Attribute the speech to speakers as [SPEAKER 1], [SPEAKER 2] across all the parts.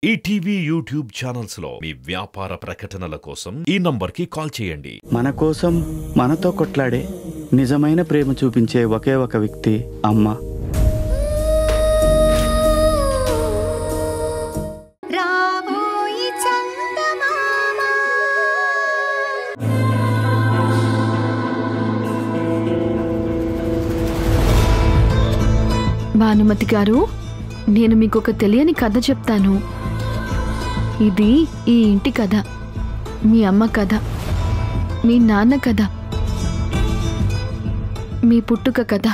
[SPEAKER 1] ETV YouTube channels లో మీ వ్యాపార ప్రకటనల కోసం ఈ నంబర్కి కాల్ చేయండి.
[SPEAKER 2] మన కోసం మనతో కొట్లాడే నిజమైన ప్రేమ చూపించే ఒకే ఒక వ్యక్తి అమ్మ.
[SPEAKER 3] భానుమతి గారు, నేను మీకు ఒక తెలియని కథ చెప్తాను. ఇది ఈ ఇంటి కథ, మీ అమ్మ కథ, మీ నాన్న కథ, మీ పుట్టుక కథ.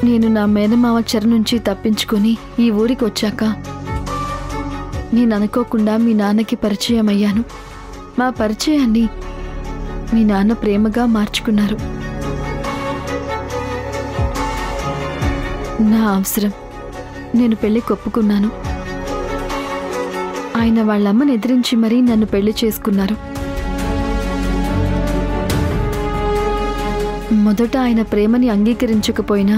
[SPEAKER 3] నేను నా మేనమావ చెర నుంచి తప్పించుకొని ఈ ఊరికి వచ్చాక నేను అనుకోకుండా మీ నాన్నకి పరిచయం అయ్యాను. మా పరిచయాన్ని మీ నాన్న ప్రేమగా మార్చుకున్నారు. నా అవసరం, నేను పెళ్లి ఒప్పుకున్నాను. ఆయన వాళ్ళమ్మని ఎదిరించి మరీ నన్ను పెళ్లి చేసుకున్నారు. మొదట ఆయన ప్రేమని అంగీకరించకపోయినా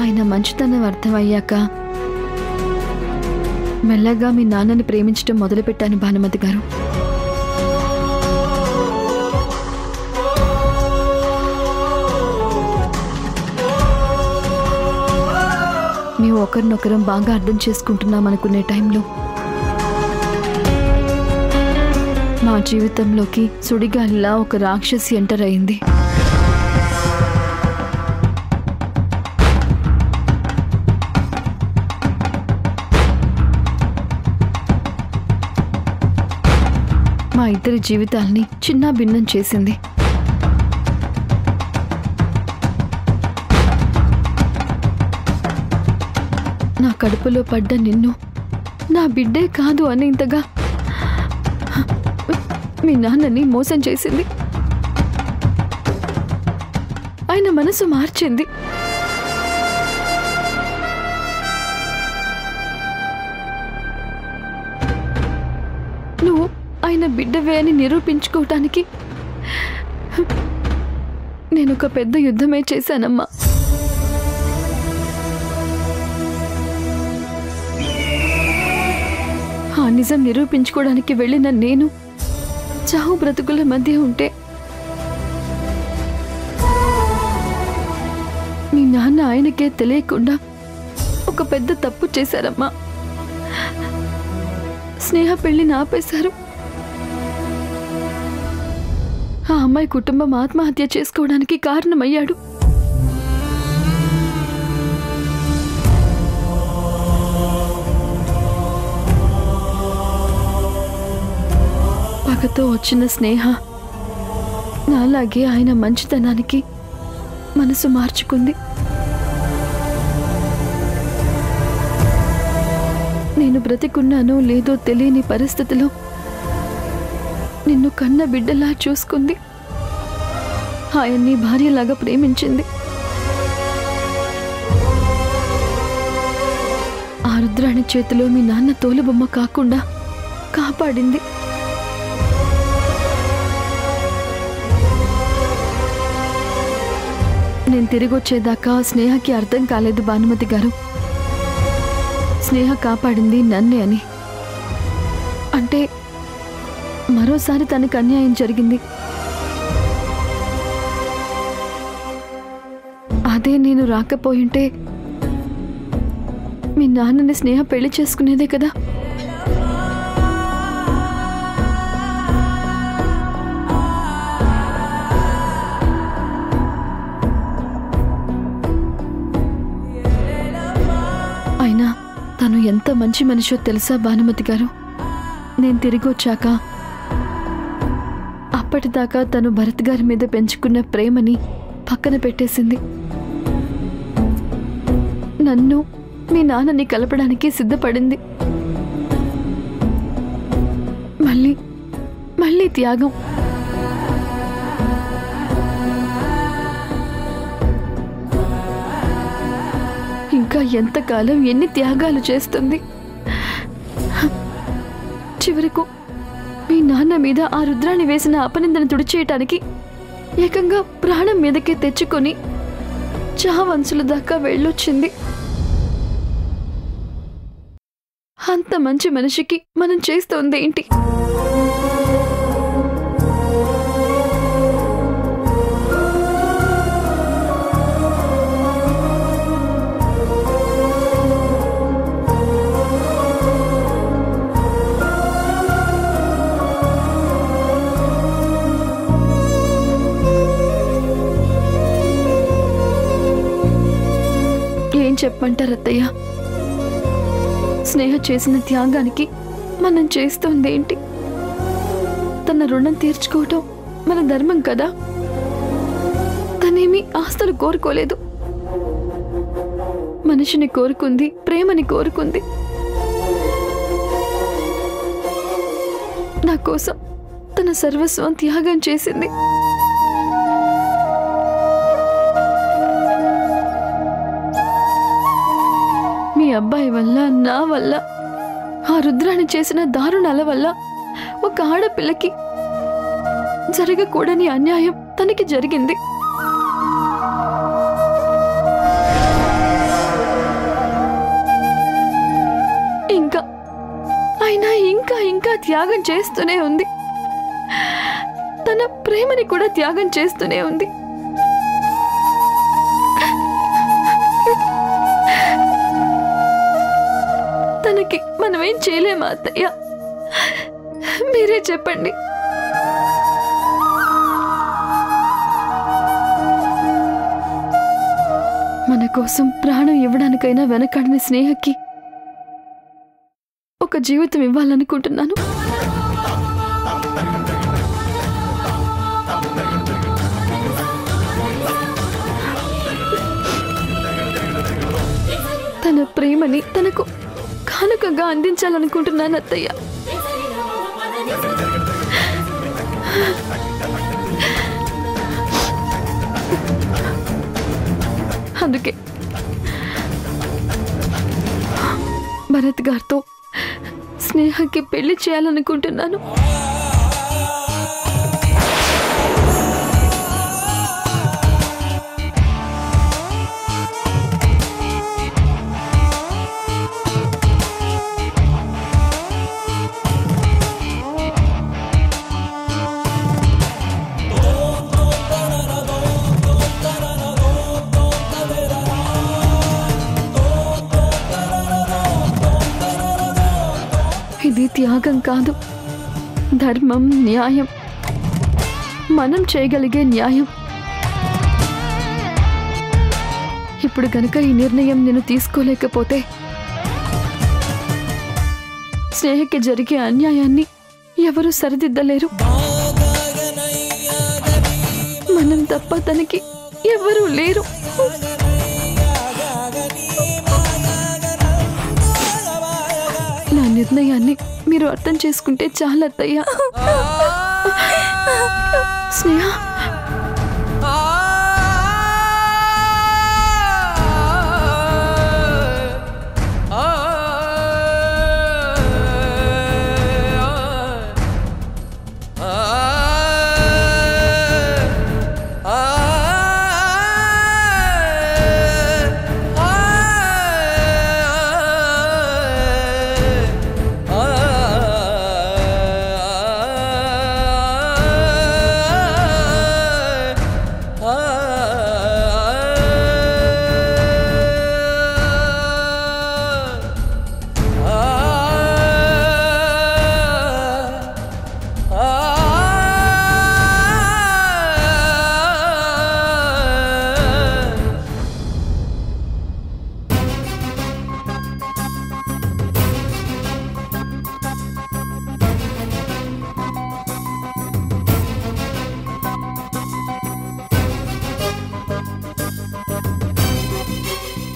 [SPEAKER 3] ఆయన మంచితనం అర్థమయ్యాక మెల్లగా మీ నాన్నని ప్రేమించడం మొదలుపెట్టాను భానుమతి గారు. మేము ఒకరినొకరం బాగా అర్థం చేసుకుంటున్నాం అనుకునే టైంలో మా జీవితంలోకి సుడిగాలిలా ఒక రాక్షసి ఎంటర్ అయింది. మా ఇద్దరి జీవితాల్ని చిన్న భిన్నం చేసింది. నా కడుపులో పడ్డ నిన్ను నా బిడ్డే కాదు అని ఇంతగా మీ నాన్నని మోసం చేసింది. ఆయన మనసు మార్చింది. నువ్వు ఆయన బిడ్డవే అని నిరూపించుకోవటానికి నేను ఒక పెద్ద యుద్ధమే చేశానమ్మా. ఆ నిజం నిరూపించుకోవడానికి వెళ్ళిన నేను చావు బ్రతుకుల మధ్య ఉంటే మీ నాన్న ఆయనకే తెలియకుండా ఒక పెద్ద తప్పు చేశారమ్మా. స్నేహ పెళ్లిని ఆపేశారు. ఆ అమ్మాయి కుటుంబం ఆత్మహత్య చేసుకోవడానికి కారణమయ్యాడు. పగతో వచ్చిన స్నేహ నాలాగే ఆయన మంచితనానికి మనసు మార్చుకుంది. నేను బ్రతికున్నానో లేదో తెలియని పరిస్థితిలో నిన్ను కన్న బిడ్డలా చూసుకుంది. ఆయన్ని భార్యలాగా ప్రేమించింది. ఆ రుద్రాణి చేతిలో మీ నాన్న తోలుబొమ్మ కాకుండా కాపాడింది. నేను తిరిగి వచ్చేదాకా స్నేహకి అర్థం కాలేదు భానుమతి గారు. స్నేహ కాపాడింది నన్నే అని. అంటే మరోసారి తనకు అన్యాయం జరిగింది. అదే నేను రాకపోయింటే మీ నాన్నని స్నేహ పెళ్లి చేసుకునేదే కదా. అయినా తను ఎంత మంచి మనిషో తెలుసా భానుమతి గారు. నేను తిరిగి వచ్చాక అప్పటిదాకా తను భరత్ గారి మీద పెంచుకున్న ప్రేమని పక్కన పెట్టేసింది. నన్ను మీ నాన్నని కలపడానికి సిద్ధపడింది. మళ్ళీ త్యాగం. ఇంకా ఎంతకాలం ఎన్ని త్యాగాలు చేస్తుంది. చివరకు మీ నాన్న మీద ఆ రుద్రాన్ని వేసిన అపనిందను తుడిచేయటానికి ఏకంగా ప్రాణం మీదకే తెచ్చుకొని చావంచుల దాకా వెళ్ళొచ్చింది. అంత మంచి మనిషికి మనం చేస్తోంది ఏంటి? ఏం చెప్పంటారు అత్తయ్య? స్నేహ చేసిన త్యాగానికి మనం చేస్తోందేంటి? తన రుణం తీర్చుకోవటం మన ధర్మం కదా. తనేమి ఆస్తులు కోరుకోలేదు, మనిషిని కోరుకుంది, ప్రేమని కోరుకుంది. నా కోసం తన సర్వస్వం త్యాగం చేసింది. మీ అబ్బాయి వల్ల, నా వల్ల, ఆ రుద్రాణి చేసిన దారుణాల వల్ల ఒక ఆడపిల్లకి జరగకూడని అన్యాయం తనకి జరిగింది. ఇంకా అయినా ఇంకా ఇంకా త్యాగం చేస్తూనే ఉంది. తన ప్రేమని కూడా త్యాగం చేస్తూనే ఉంది. తనకి మనమేం చేయలేమా అత్తయ్య? మీరే చెప్పండి. మన కోసం ప్రాణం ఇవ్వడానికైనా వెనకాడని స్నేహకి ఒక జీవితం ఇవ్వాలనుకుంటున్నాను. తన ప్రేమని తనకు కానుకగా అందించాలనుకుంటున్నాను అత్తయ్య. అందుకే భరత్ గారితో స్నేహకి పెళ్లి చేయాలనుకుంటున్నాను. ఇది త్యాగం కాదు, ధర్మం, న్యాయం, మనం చేయగలిగే న్యాయం. ఇప్పుడు గనక ఈ నిర్ణయం నేను తీసుకోలేకపోతే స్నేహకి జరిగే అన్యాయాన్ని ఎవరూ సరిదిద్దలేరు. మనం తప్ప తనకి ఎవరూ లేరు. నా నిర్ణయాన్ని మీరు అర్థం చేసుకుంటే చాలా అత్తయ్య. స్నేహ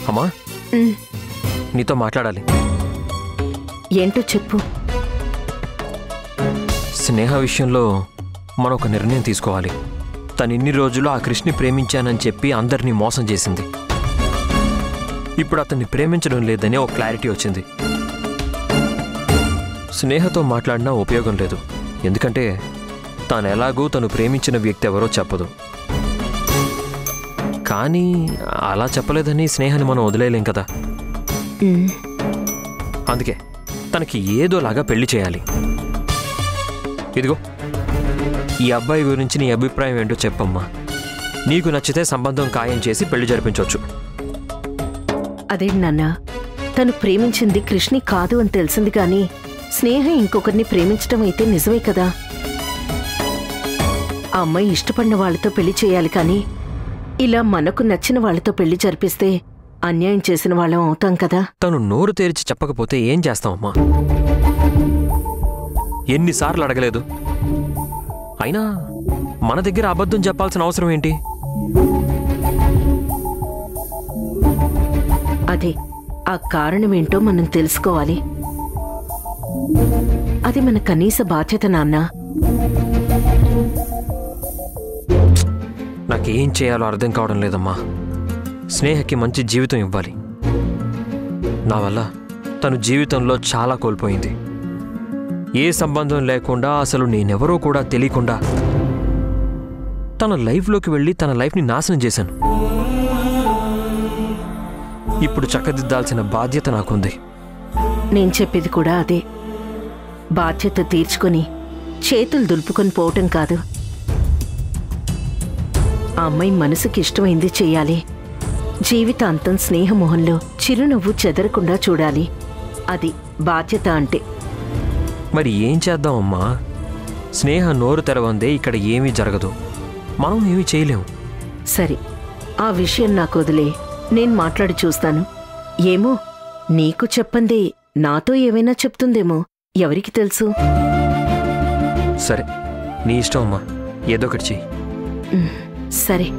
[SPEAKER 4] అమ్మా, నీతో మాట్లాడాలి.
[SPEAKER 5] ఏంటో చెప్పు.
[SPEAKER 4] స్నేహ విషయంలో మనం ఒక నిర్ణయం తీసుకోవాలి. తను ఇన్ని రోజులు ఆ కృష్ణని ప్రేమించానని చెప్పి అందరినీ మోసం చేసింది. ఇప్పుడు అతన్ని ప్రేమించడం లేదని ఒక క్లారిటీ వచ్చింది. స్నేహతో మాట్లాడినా ఉపయోగం లేదు. ఎందుకంటే తాను ఎలాగూ తను ప్రేమించిన వ్యక్తి ఎవరో చెప్పదు. కానీ అలా చెప్పలేదని స్నేహాన్ని మనం వదిలేయలేం కదా. అందుకే తనకి ఏదోలాగా పెళ్లి చేయాలి. ఇదిగో ఈ అబ్బాయి గురించి నీ అభిప్రాయం ఏంటో చెప్పమ్మా. నీకు నచ్చితే సంబంధం ఖాయం చేసి పెళ్లి జరిపించవచ్చు.
[SPEAKER 5] అదేంటి నాన్న, తను ప్రేమించింది కృష్ణి కాదు అని తెలిసింది కానీ స్నేహ ఇంకొకరిని ప్రేమించడం అయితే నిజమే కదా. ఆ అమ్మాయి ఇష్టపడిన వాళ్ళతో పెళ్లి చేయాలి కానీ ఇలా మనకు నచ్చిన వాళ్ళతో పెళ్లి జరిపిస్తే అన్యాయం చేసిన వాళ్ళం అవుతాం కదా.
[SPEAKER 4] తను నోరు తెరిచి చెప్పకపోతే ఏం చేస్తామమ్మా? ఎన్నిసార్లు అడగలేదు. అయినా మన దగ్గర అబద్ధం చెప్పాల్సిన అవసరం ఏంటి?
[SPEAKER 5] అదే ఆ కారణమేంటో మనం తెలుసుకోవాలి. అది మన కనీస బాధ్యత నాన్న.
[SPEAKER 4] నాకేం చేయాలో అర్థం కావడం లేదమ్మా. స్నేహకి మంచి జీవితం ఇవ్వాలి. నా వల్ల తను జీవితంలో చాలా కోల్పోయింది. ఏ సంబంధం లేకుండా, అసలు నేనెవరో కూడా తెలియకుండా తన లైఫ్లోకి వెళ్ళి తన లైఫ్ని నాశనం చేశాను. ఇప్పుడు చక్కదిద్దాల్సిన బాధ్యత నాకుంది.
[SPEAKER 5] నేను చెప్పేది కూడా అదే. బాధ్యత తీర్చుకొని చేతులు దులుపుకొని పోవటం కాదు. ఆ అమ్మాయి మనసుకి ఇష్టమైంది చెయ్యాలి. జీవితాంతం స్నేహమోహంలో చిరునవ్వు చెదరకుండా చూడాలి. అది బాధ్యత అంటే.
[SPEAKER 4] మరి ఏం చేద్దామమ్మా? స్నేహ నోరు తెరవందే ఇక్కడ ఏమీ జరగదు. మనం ఏమీ చేయలేము.
[SPEAKER 5] సరే, ఆ విషయం నాకు వదిలే, నేను మాట్లాడి చూస్తాను. ఏమో, నీకు చెప్పందే నాతో ఏమైనా చెప్తుందేమో, ఎవరికి తెలుసు.
[SPEAKER 4] సరే, నీ ఇష్టం అమ్మా, ఏదో ఒకటి చెయ్యి.
[SPEAKER 5] సరే.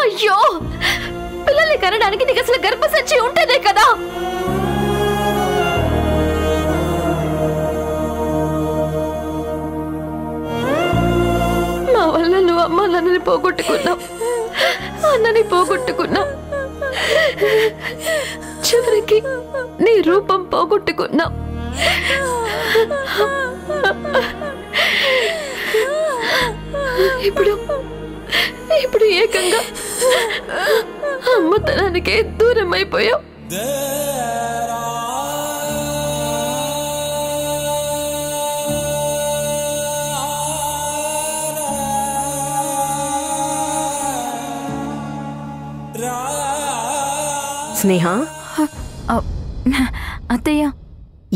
[SPEAKER 3] అయ్యో, పిల్లల్ని కనడానికి నీకు అసలు గర్భసంచి ఉంటేనే కదా. మా వల్ల నువ్వు అమ్మ నాన్నని పోగొట్టుకున్నావు, అన్నని పోగొట్టుకున్నావు, చివరికి నీ రూపం పోగొట్టుకున్నావు. ఇప్పుడు ఏకంగా అమ్మతనానికే దూరం అయిపోయావు.
[SPEAKER 5] స్నేహ,
[SPEAKER 6] అత్తయ్య.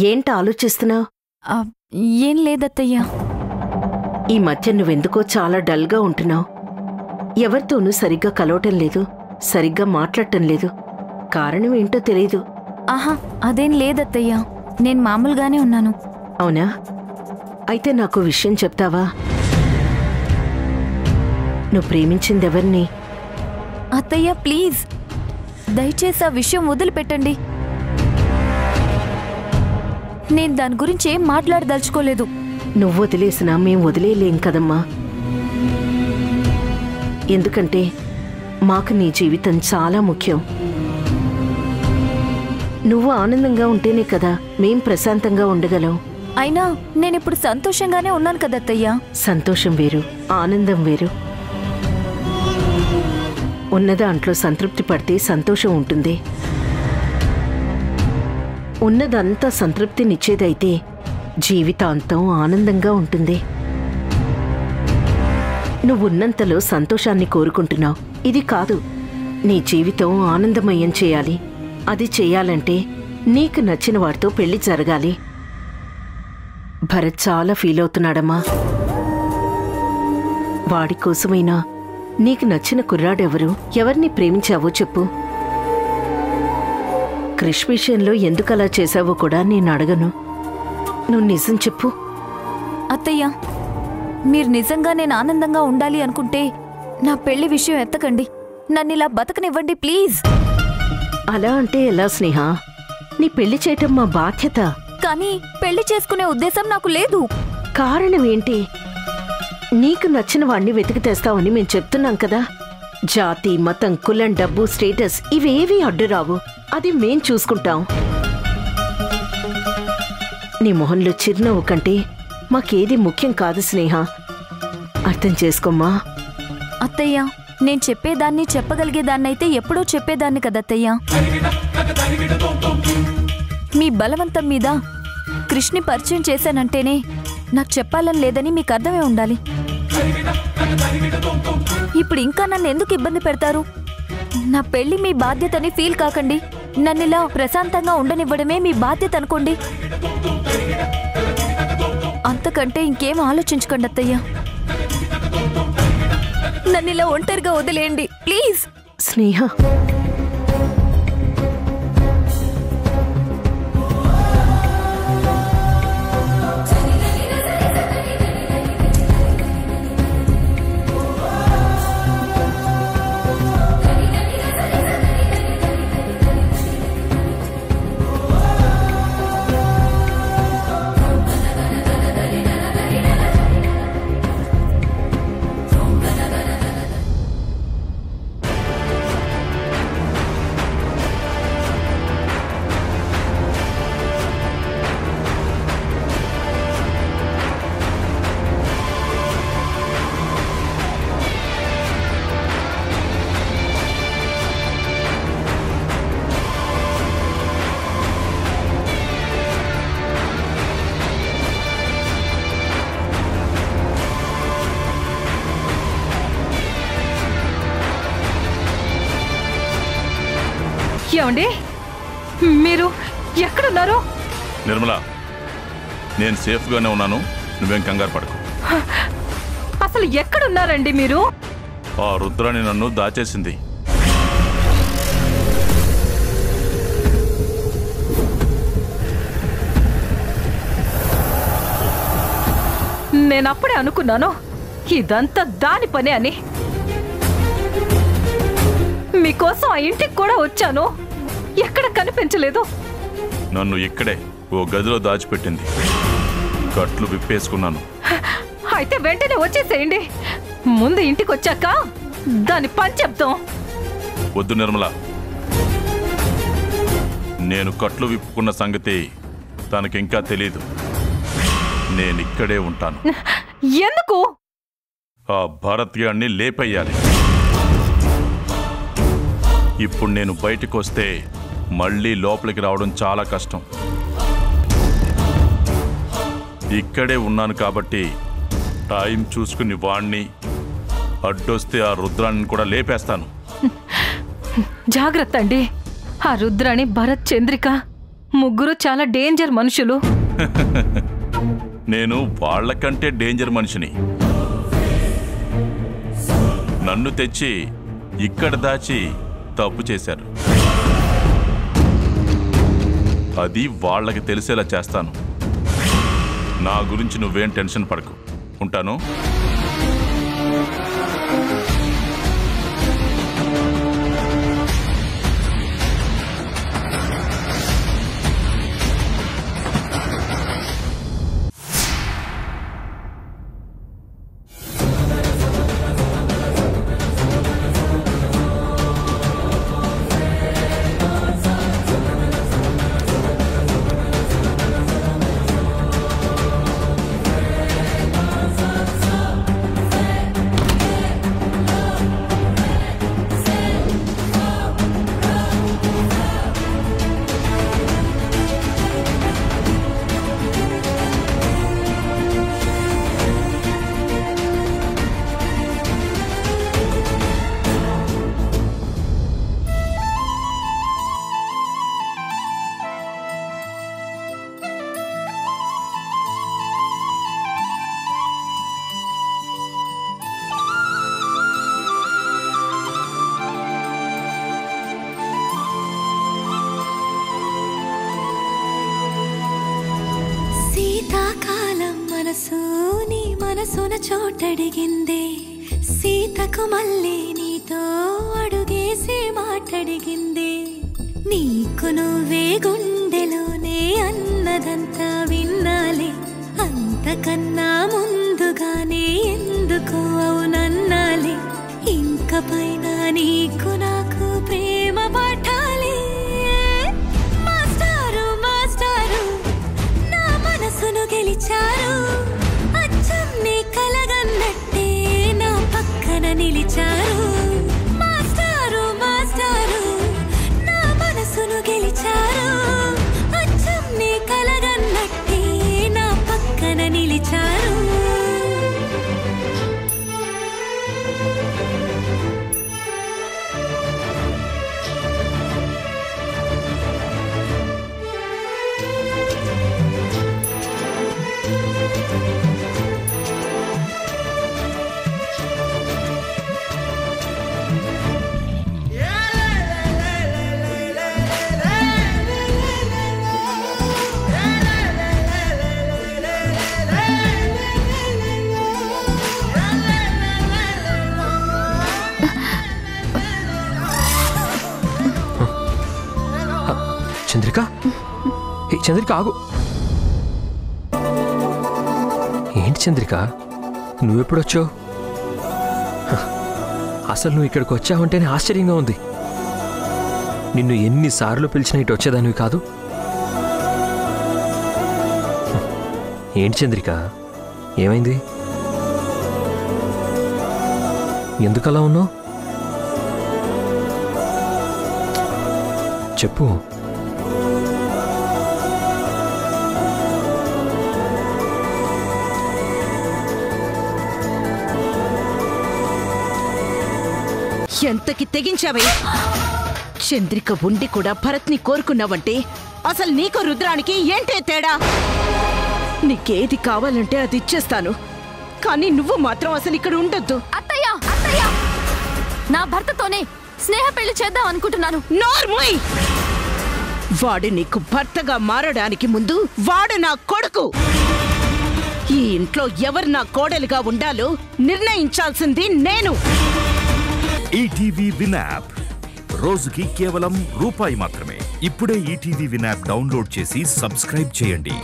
[SPEAKER 5] ఏంటి ఆలోచిస్తున్నావు?
[SPEAKER 6] ఏం లేదత్తయ్య.
[SPEAKER 5] ఈ మధ్య నువ్వెందుకో చాలా డల్గా ఉంటున్నావు. ఎవరితోనూ సరిగ్గా కలవటం లేదు, సరిగ్గా మాట్లాడటం లేదు. కారణం ఏంటో తెలీదు.
[SPEAKER 6] ఆహా, అదేం లేదత్తయ్య, నేను మామూలుగానే ఉన్నాను.
[SPEAKER 5] అవునా? అయితే నాకు విషయం చెప్తావా? నువ్వు ప్రేమించిందెవరిని?
[SPEAKER 6] అత్తయ్య ప్లీజ్, దయచేసి ఆ విషయం వదిలిపెట్టండి. నేను దాని గురించి ఏం మాట్లాడదలుచుకోలేదు.
[SPEAKER 5] నువ్వు వదిలేసినా మేం వదిలేయలేం కదమ్మా. ఎందుకంటే మాకు నీ జీవితం చాలా ముఖ్యం. నువ్వు ఆనందంగా ఉంటేనే కదా మేం ప్రశాంతంగా ఉండగలం.
[SPEAKER 6] అయినా నేనిప్పుడు సంతోషంగానే ఉన్నాను కదా అత్తయ్య.
[SPEAKER 5] సంతోషం వేరు, ఆనందం వేరు. ఉన్న దాంట్లో సంతృప్తి పడితే సంతోషం ఉంటుంది. ఉన్నదంతా సంతృప్తినిచ్చేదైతే జీవితాంతం ఆనందంగా ఉంటుంది. నువ్వున్నంతలో సంతోషాన్ని కోరుకుంటున్నావు. ఇది కాదు, నీ జీవితం ఆనందమయం చేయాలి. అది చెయ్యాలంటే నీకు నచ్చిన వాడితో పెళ్లి జరగాలి. భరత్ చాలా ఫీల్ అవుతున్నాడమ్మా. వాడి కోసమైనా నీకు నచ్చిన కుర్రాడెవరు, ఎవరిని ప్రేమించావో చెప్పు. క్రిష్ విషయంలో ఎందుకలా చేశావో కూడా నేను అడగను. నువ్వు నిజం చెప్పు.
[SPEAKER 6] అత్తయ్య, మీరు నిజంగా నేను ఆనందంగా ఉండాలి అనుకుంటే నా పెళ్లి విషయం ఎత్తకండి. నన్నిలా బతకనివ్వండి ప్లీజ్.
[SPEAKER 5] అలా అంటే ఎలా స్నేహ? నీ పెళ్లి చేయటం మా బాధ్యత.
[SPEAKER 6] కానీ పెళ్లి చేసుకునే ఉద్దేశం నాకు లేదు.
[SPEAKER 5] కారణం ఏంటి? నీకు నచ్చిన వాణ్ణి వెతికి తెస్తావని మేం చెప్తున్నాం కదా. జాతి, మతం, కులం, డబ్బు, స్టేటస్ ఇవేవీ అడ్డురావు. అది మేం చూసుకుంటాం. నీ మొహంలో చిరునవ్వు కంటే మాకేది ముఖ్యం కాదు స్నేహ. అర్థం చేసుకోమ్మా.
[SPEAKER 6] అత్తయ్య, నేను చెప్పేదాన్ని చెప్పగలిగేదాన్నైతే ఎప్పుడో చెప్పేదాన్ని కదత్తయ్య. మీ బలవంతం మీద కృష్ణి పరిచయం చేశానంటేనే నాకు చెప్పాలని లేదని మీకు అర్థమే ఉండాలి. ఇప్పుడు ఇంకా నన్ను ఎందుకు ఇబ్బంది పెడతారు? నా పెళ్లి మీ బాధ్యతని ఫీల్ కాకండి. నన్నిలా ప్రశాంతంగా ఉండనివ్వడమే మీ బాధ్యత అనుకోండి. అంతకంటే ఇంకేం ఆలోచించకండి అత్తయ్య. నన్నిలా ఒంటరిగా వదిలేయండి ప్లీజ్.
[SPEAKER 5] స్నేహ,
[SPEAKER 7] ఏమండి, మీరు ఎక్కడున్నారు?
[SPEAKER 8] నిర్మల, నేను సేఫ్గానే ఉన్నాను, నువ్వేం కంగారు పడకు.
[SPEAKER 7] అసలు ఎక్కడున్నారండి మీరు?
[SPEAKER 8] ఆ రుద్రాని నన్ను దాచేసింది.
[SPEAKER 7] నేనప్పుడే అనుకున్నాను ఇదంతా దాని పనే అని. మీకోసం ఆ ఇంటికి కూడా వచ్చాను, ఎక్కడ కనిపించలేదు.
[SPEAKER 8] నన్ను ఇక్కడే ఓ గదిలో దాచిపెట్టింది. కట్లు విప్పేసుకున్నాను.
[SPEAKER 7] అయితే వెంటనే వచ్చేసేయండి. ముందు ఇంటికి వచ్చాక దాని పని చెప్తాం.
[SPEAKER 8] వద్దు నిర్మల, నేను కట్లు విప్పుకున్న సంగతి తనకింకా తెలీదు. నేనిక్కడే ఉంటాను.
[SPEAKER 7] ఎందుకు?
[SPEAKER 8] ఆ భారతీయాన్ని లేపేయాలి. ఇప్పుడు నేను బయటకు వస్తే మళ్ళీ లోపలికి రావడం చాలా కష్టం. ఇక్కడే ఉన్నాను కాబట్టి టైం చూసుకుని వాణ్ణి, అడ్డొస్తే ఆ రుద్రాన్ని కూడా లేపేస్తాను.
[SPEAKER 7] జాగ్రత్త అండి. ఆ రుద్రాణి, భరత్, చంద్రిక ముగ్గురు చాలా డేంజర్ మనుషులు.
[SPEAKER 8] నేను వాళ్ళకంటే డేంజర్ మనిషిని. నన్ను తెచ్చి ఇక్కడ దాచి తప్పు చేశారు. అది వాళ్ళకి తెలిసేలా చేస్తాను. నా గురించి నువ్వేం టెన్షన్ పడకు. ఉంటాను.
[SPEAKER 9] మనసులోన చోటడిగిందే సీతకు మళ్ళీ నీతో అడుగేసి మాటడిగిందే నీకు నువ్వే గుండెలోనే అన్నదంతా విన్నాలే అంతకన్నా ముందుగానే ఎందుకు అవునన్నాలే ఇంక పైన నీకు నాకు ప్రేమ పాఠాలే మాస్టారు మాస్టారు నా మనసును గెలిచారు అచ్చం నీ కలగన్నట్టే నా పక్కన నిలిచారు మాస్టారు మాస్టారు నా మనసును గెలిచారు అచ్చం నీ కలగన్నట్టే నా పక్కన నిలిచారు
[SPEAKER 4] చంద్రిక చంద్రిక ఆగు. ఏంటి చంద్రిక నువ్వెప్పుడొచ్చావు? అసలు నువ్వు ఇక్కడికి వచ్చావంటేనే ఆశ్చర్యంగా ఉంది. నిన్ను ఎన్నిసార్లు పిలిచినా ఇటు వచ్చేదానివి కాదు. ఏంటి చంద్రిక ఏమైంది? ఎందుకలా ఉన్నావు? చెప్పు.
[SPEAKER 5] ఎంతకి తెగించావే? చంద్రిక ఉండి కూడా భరత్ని కోరుకున్నావంటే అసలు నీకు రుద్రానికి ఏంటే తేడా? నీకేది కావాలంటే అది ఇచ్చేస్తాను, కానీ నువ్వు మాత్రం అసలు ఇక్కడ ఉండొద్దు.
[SPEAKER 3] అత్తయ్య అత్తయ్య నా భర్తతోనే స్నేహ పెళ్లి చేద్దాం అనుకుంటున్నాను.
[SPEAKER 5] నోర్మోయ్! వాడు నీకు భర్తగా మారడానికి ముందు వాడు నా కొడుకు. ఈ ఇంట్లో ఎవరు నా కోడలుగా ఉండాలో నిర్ణయించాల్సింది నేను.
[SPEAKER 1] ఈటీవీ విన్ యాప్ రోజుకి కేవలం రూపాయి మాత్రమే. ఇప్పుడే ఈటీవీ విన్ యాప్ డౌన్లోడ్ చేసి సబ్స్క్రైబ్ చేయండి.